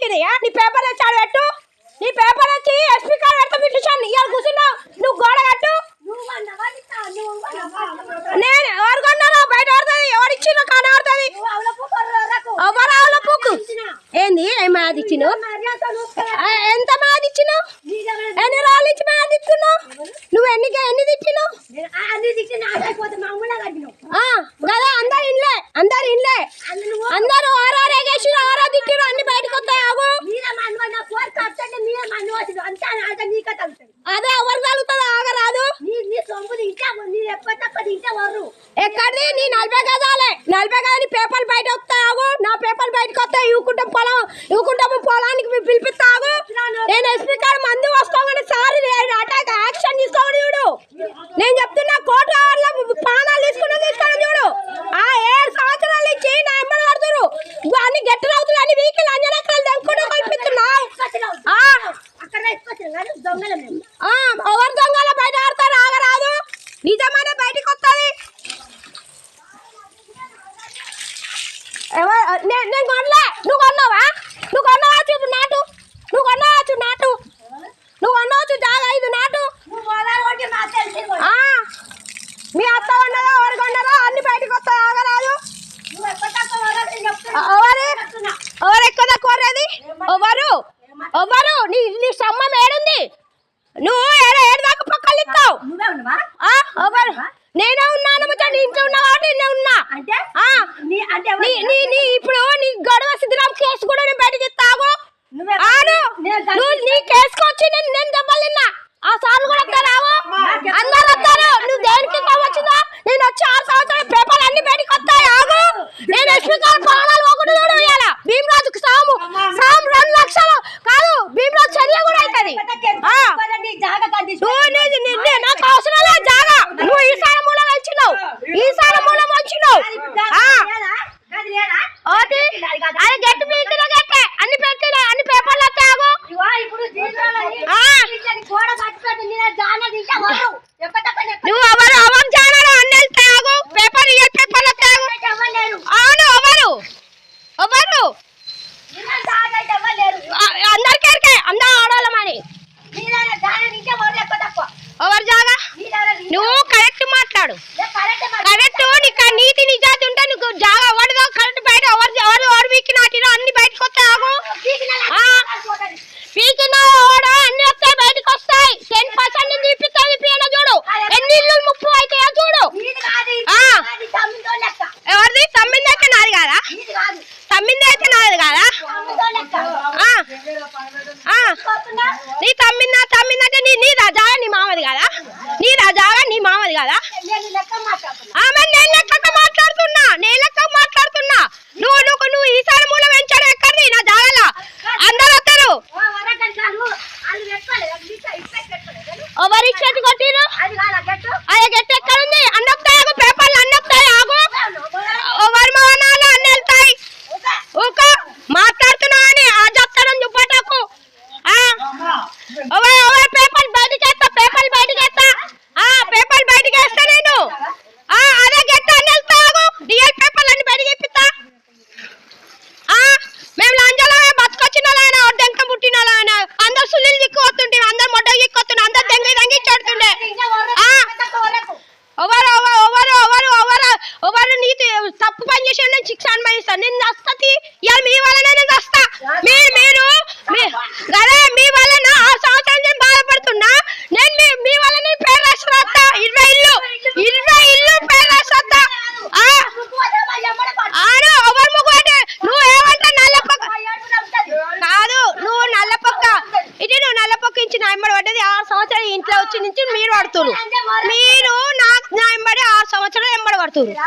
వచ్చింది నీ పేపర్ వచ్చాడు పెట్టు నీ పేపర్ వచ్చి ఎస్పీ కార్డు పెడతా పిటిషన్ ఇవాళ కూర్చున్నావు నువ్వు గోడ కట్టు నేను ఎవరు కొన్నారో బయట ఆడుతుంది ఎవరిచ్చిన కానీ ఆడుతుంది ఎవరు ఆవుల పూకు ఏంది ఏం మ్యాది ఇచ్చినావు ఎంత మ్యాది ఇచ్చినావు ఎన్ని రోజులు ఇచ్చి మ్యాది ఇస్తున్నావు నువ్వు ఎన్ని తిట్టినావు కదా అందరు ఇన్లే అందరూ ఆరేగేసి ఆరో తిట్టిరు అన్ని బయటకు వస్తాయి ఆగు అదే ఎవరు కలుగుతుంది ఆగరాదు ఎక్కడిది నీ 40 గజాలే 40 గజాలు పేపర్లు బయట వస్తాయి ఆగు నా పేపర్లు బయటకు వస్తాయి ఇవ్వకుంటాం పొలానికి పిలిపిస్తాగు నేను ఎస్పీ గారు మందు వస్తామని సారి అటాక్ యాక్షన్ తీసుకోమని చూడు నేను చెప్తున్నా కోర్టు ప్రాణాలు తీసుకుని చూడు ఆ 7 సంవత్సరాలు ఇచ్చి నా ఎంబడి పడుతురు అన్ని గట్టి అవుతుంది అన్ని వీకిలు అంజనక్కలు దెంకుడు కల్పిస్తున్నావు ఎవరు దొంగల బయట ఆడతారు ఆగరాదు నిజమైన బయటకు వస్తుంది నేను కొనలే నువ్వు కొన్నావా చూపు నాటు నువ్వు కొనవచ్చు జాగా ఇది నాటు మీ అత్త కొన్నదో ఎవరు కొన్నారో అన్ని బయటకు వస్తాయి ఆగరాదు ఎవరు ఎక్కువ కోరేది ఎవరు నీ సమ్మం ఏడుంది నువ్వు ఏడు దాకా పక్కలు ఇస్తావు ఎవరు నేనే ఉన్నాను నీ ఇంట్లో ఉన్నా కాబట్టి నేనే ఉన్నా ఇప్పుడు నీ గొడవ సిద్ధరాం కేసు కూడా నేను బయటకి ఇస్తావు నీ కేసుకు వచ్చి నేను దెబ్బలిన్నా ఆ సార్లు కూడా వస్తారావు అందరు వస్తారు నువ్వు దేనికి వచ్చిందా నేను వచ్చి 6 సంవత్సరాలు పేపర్లు అన్ని బయటకు వస్తాయి ఆగు నేను ఎస్పీ గారు ప్రాణాలు ఒకటి చూడు ఇవ్వాలా భీమరాజుకు సాము 2 లక్షలు కాదు భీమరాజు చర్య కూడా అవుతుంది నాకు అవసరం లేదు జాగా నువ్వు ఈసారి మూలం వచ్చినావు అదే గట్టి పీకిన గట్టే అన్ని పేపర్లు వస్తాయి ఆగు నువ్వు ఎవరు అవర్ జానరా అన్ని వెళ్తాయి ఆగు పేపర్ పేపర్లు వస్తాయి అవును ఎవరు అందరికీ అందరూ ఆడాలమని ఎవరు జాగా నువ్వు కరెక్ట్ మాట్లాడు కరెక్ట్ నీకు నీతి నిజాతి ఉంటే నీకు జాగా ఎవరిదో కరెక్ట్ బయట ఎవరు వీకి నాటినో అన్ని బయటకు వస్తాయి ఆగు పీకిన అన్ని వస్తాయి బయటకు వస్తాయి 10% తీపిస్తాయి చూడు ఎన్ని ఇల్లు ముప్పు అవుతాయో చూడు ఎవరిది తమ్మింది అయితే నాది కాదా నీ తమ్మిందంటే నీ రాజాగా నీ మామది కాదా నేను లెక్క మాట్లాడుతున్నా నువ్వు ఈసారి మూల వెంచాడు ఎక్కడి నా జాగాలా అందరూ వస్తారు ఎవరి చెట్టు కొట్టిరు అదే గట్టి ఎక్కడ ఉంది అన్ని వస్తాయి ఆగు పేపర్లు అన్ని వస్తాయి ఆగు ఎవరి మోనాలు అన్ని వెళ్తాయి ఊకో మాట్లాడుతున్నా అని ఆ చెప్తానని చూపటకు ఎవరి పేపర్లు బయటకు వేస్తా నేను అదే గట్టి అన్ని వెళ్తాయి ఆగు రియల్ పేపర్లు అన్ని బయటకు ఇప్పిస్తా మేము లంజలో బతుకొచ్చిన దెంక పుట్టిన అందరు సుల్లీలు దిక్కు వస్తుంటే అందరు మొడ్డ దిక్కు వస్తుండే అందరు దెంగి చెడుతుండే ఎవరు నీతి తప్పు పని చేసి నేను శిక్ష అనుభవిస్తాను నేను వస్తుంది ఇవాళ మీ వల్లనే నేను వస్తా మీ వల్ల 6 సంవత్సరాలు నేను బాధపడుతున్నా నేను మీ వల్ల నేను పేరు రాస్తా 20 ఇల్లు పేరు రాస్తా ఎవరు ముగ్గు నువ్వు ఏమంటా కాదు నువ్వు నల్లపక్క ఇచ్చి నా ఎంబడి పడ్డది 6 సంవత్సరాలు ఇంట్లో వచ్చి నుంచి మీరు పడుతున్నారు మీరు నా ఎంబడి 6 సంవత్సరాలు ఎంబడి పడుతున్నారు